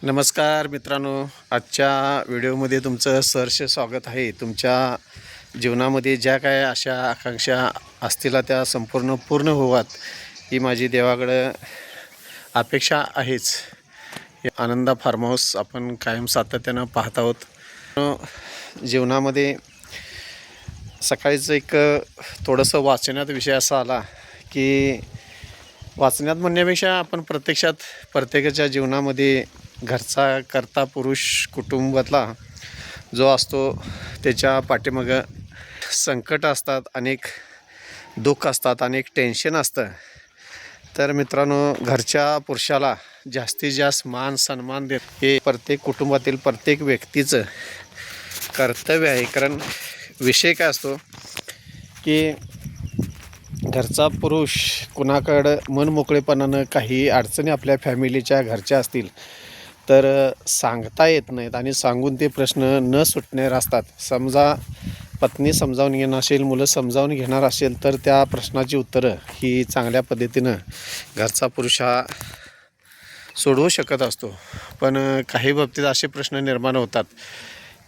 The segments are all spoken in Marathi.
नमस्कार मित्रांनो, आजच्या व्हिडिओमध्ये तुमचं सहर्ष स्वागत आहे. तुमच्या जीवनामध्ये ज्या काय आशा आकांक्षा असतील त्या संपूर्ण पूर्ण होवात ही माझी देवाकडं अपेक्षा आहेच. आनंदा फार्म हाऊस आपण कायम सातत्यानं पाहत आहोत. जीवनामध्ये सकाळीच एक थोडंसं वाचण्यात विषय असा आला की वाचण्यात म्हणण्यापेक्षा आपण प्रत्यक्षात प्रत्येकाच्या जीवनामध्ये घरचा कर्ता पुरुष कुटुंबातला जो असतो त्याच्या पाठीमागं संकट असतात, अनेक दुःख असतात, अनेक टेन्शन असतं. तर मित्रांनो, घरच्या पुरुषाला जास्तीत जास्त मान सन्मान देत हे प्रत्येक कुटुंबातील प्रत्येक व्यक्तीचं कर्तव्य आहे. कारण विषय काय असतो की घरचा पुरुष कुणाकडं मनमोकळेपणानं काही अडचणी आपल्या फॅमिलीच्या घरच्या असतील तर सांगता येत नाहीत आणि सांगून ते प्रश्न न सुटणार असतात. समजा पत्नी समजावून घेणार असेल, मुलं समजावून घेणार असेल तर त्या प्रश्नाची उत्तरं ही चांगल्या पद्धतीनं घरचा पुरुष हा सोडवू शकत असतो. पण काही बाबतीत असे प्रश्न निर्माण होतात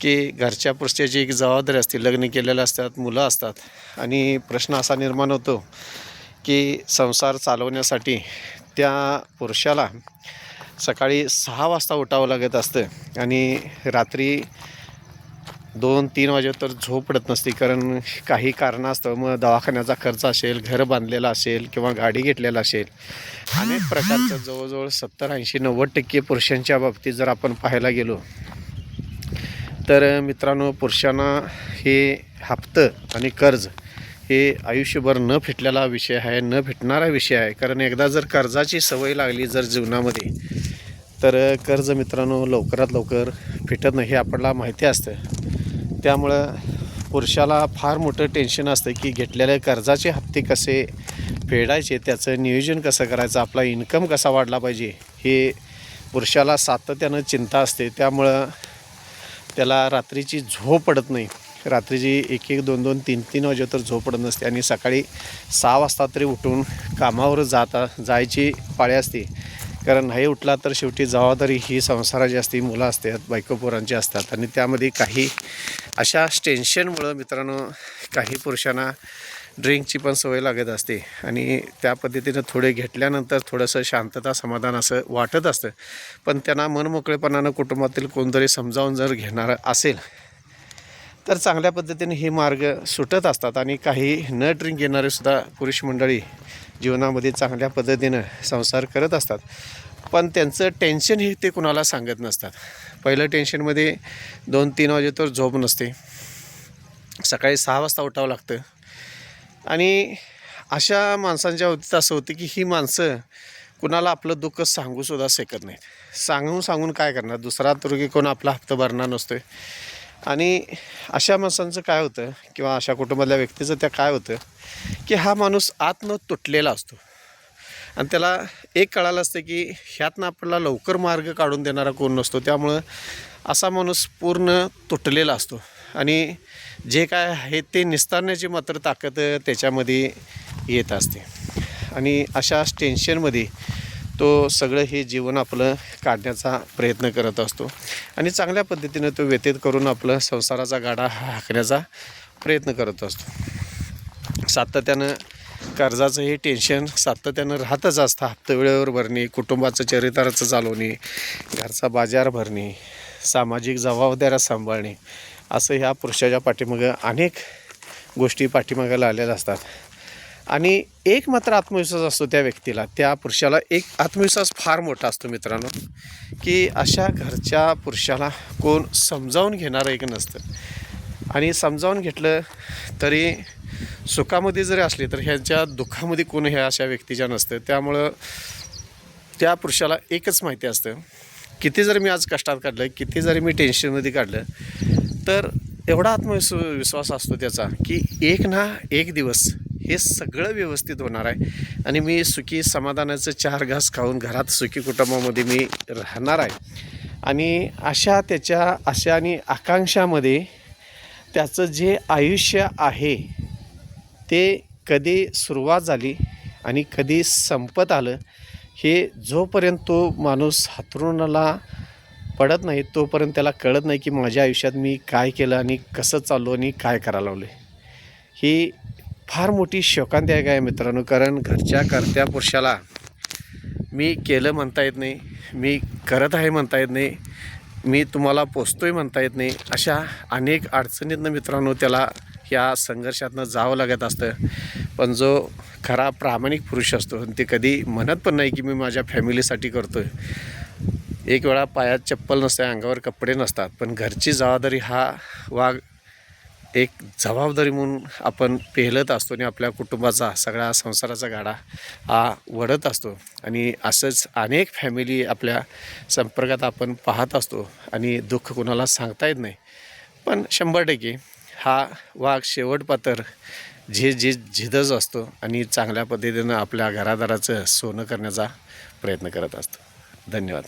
की घरच्या पुरुषाची एक जबाबदारी असते, लग्न केलेलं असतात, मुलं असतात आणि प्रश्न असा निर्माण होतो की संसार चालवण्यासाठी त्या पुरुषाला सकाळी 6 वाजता उठावं लागत असतं आणि रात्री 2-3 वाजेवर तर झोप पडत नसते. कारण काही कारणं असतं, मग दवाखान्याचा खर्च असेल, घर बांधलेलं असेल किंवा गाडी घेतलेलं असेल, अनेक प्रकारचं जवळजवळ 70-80-90% पुरुषांच्या बाबतीत जर आपण पाहायला गेलो तर मित्रांनो, पुरुषांना हे हप्तं आणि कर्ज हे आयुष्यभर न फिटलेला विषय आहे, न फिटणारा विषय आहे. कारण एकदा जर कर्जाची सवय लागली जर जीवनामध्ये तर कर्ज मित्रांनो लवकरात लवकर फिटत नाही, हे आपल्याला माहिती असतं. त्यामुळं पुरुषाला फार मोठं टेन्शन असतं की घेतलेल्या कर्जाचे हप्ते कसे फेडायचे, त्याचं नियोजन कसं करायचं, आपला इन्कम कसा वाढला पाहिजे, हे पुरुषाला सातत्यानं चिंता असते. त्यामुळं त्याला रात्रीची झोप पडत नाही. रात्रीची 1-1, 2-2, 3-3 वाजे तर झोप पडत नसते आणि सकाळी 6 वाजता तरी उठून कामावर जायची पाळी असते. कारण नाही उठला तर शेवटी जबाबदारी ही संसाराची असते, मुलं असतात, बायको पोरांची असतात आणि त्यामध्ये काही अशा टेन्शनमुळं मित्रांनो काही पुरुषांना ड्रिंकची पण सवय लागत असते आणि त्या पद्धतीनं थोडे घेतल्यानंतर थोडंसं शांतता समाधान असं वाटत असतं. पण त्यांना मनमोकळेपणानं कुटुंबातील कोणतरी समजावून जर घेणारं असेल तर चांगल्या पद्धतीने हे मार्ग सुटत असतात आणि काही न ड्रिंक घेणारेसुद्धा पुरुष मंडळी जीवनामध्ये चांगल्या पद्धतीनं संसार करत असतात. पण त्यांचं टेन्शन हे ते कुणाला सांगत नसतात. पहिलं टेन्शनमध्ये 2-3 वाजे तर झोप नसते, सकाळी 6 वाजता उठावं लागतं आणि अशा माणसांच्या बाबतीत असं होतं की ही माणसं कुणाला आपलं दुःख सांगूसुद्धा शकत नाहीत. सांगून काय करणार, दुसरा तरुगी कोण आपला हप्ता भरणार नसतो आणि अशा माणसांचं काय होतं किंवा अशा कुटुंबातल्या व्यक्तीचं त्या काय होतं की हा माणूस आतनं तुटलेला असतो आणि त्याला एक कळालं असतं की ह्यातनं आपल्याला लवकर मार्ग काढून देणारा कोण नसतो. त्यामुळं असा माणूस पूर्ण तुटलेला असतो आणि जे काय आहे ते निस्तारण्याची मात्र ताकद त्याच्यामध्ये येत असते आणि अशा टेन्शनमध्ये तो सगळं हे जीवन आपलं काढण्याचा प्रयत्न करत असतो आणि चांगल्या पद्धतीनं तो व्यतीत करून आपलं संसाराचा गाडा हाकण्याचा प्रयत्न करत असतो. सातत्यानं कर्जाचं हे टेन्शन सातत्यानं राहतच असतं. हप्ते वेळेवर भरणे, कुटुंबाचं चरित्राचं चालवणे, घरचा बाजार भरणे, सामाजिक जबाबदाऱ्या सांभाळणे, असं ह्या पुरुषाच्या पाठीमागं अनेक गोष्टी पाठीमागायला आलेल्या असतात. आणि एक मात्र आत्मविश्वास असतो त्या व्यक्तीला, त्या पुरुषाला एक आत्मविश्वास फार मोठा असतो मित्रांनो की अशा घरच्या पुरुषाला कोण समजावून घेणारं एक नसतं आणि समजावून घेतलं तरी सुखामध्ये जरी असले तर ह्यांच्या दुःखामध्ये कोण ह्या अशा व्यक्तीच्या नसतं. त्यामुळं त्या पुरुषाला एकच माहिती असतं, किती जरी मी आज कष्टात काढलं, किती जरी मी टेन्शनमध्ये काढलं तर एवढा आत्मविश्वास असतो त्याचा की एक ना एक दिवस हे सगळं व्यवस्थित होणार आहे आणि मी सुखी समाधानाचं 4 घास खाऊन घरात सुखी कुटुंबामध्ये मी राहणार आहे. आणि अशा त्याच्या आशा आणि आकांक्षामध्ये त्याचं जे आयुष्य आहे ते कधी सुरुवात झाली आणि कधी संपत आलं हे जोपर्यंत तो माणूस हातरुणाला पडत नाही तोपर्यंत त्याला कळत नाही की माझ्या आयुष्यात मी काय केलं आणि कसं चाललो आणि काय करायला लावलं. ही फार मोठी शोकांतिक आहे मित्रांनो. कारण घरच्या कर्त्या पुरुषाला मी केलं म्हणता येत नाही, मी करत आहे म्हणता येत नाही, मी तुम्हाला पोचतोय म्हणता येत नाही. अशा अनेक अडचणीतनं मित्रांनो त्याला या संघर्षातनं जावं लागत असतं. पण जो खरा प्रामाणिक पुरुष असतो ते कधी म्हणत पण नाही की मी माझ्या फॅमिलीसाठी करतो आहे. एक वेळा पायात चप्पल नसते, अंगावर कपडे नसतात, पण घरची जबाबदारी हा वाघ एक जबाबदारी म्हणून आपण पेलत असतो आणि आपल्या कुटुंबाचा सगळ्या संसाराचा गाडा हा वडत असतो. आणि असंच अनेक फॅमिली आपल्या संपर्कात आपण पाहत असतो आणि दुःख कोणाला सांगता येत नाही. पण 100% हा वाघ शेवटपातर झिदच असतो आणि चांगल्या पद्धतीनं आपल्या घरादाराचं सोनं करण्याचा प्रयत्न करत असतो. धन्यवाद.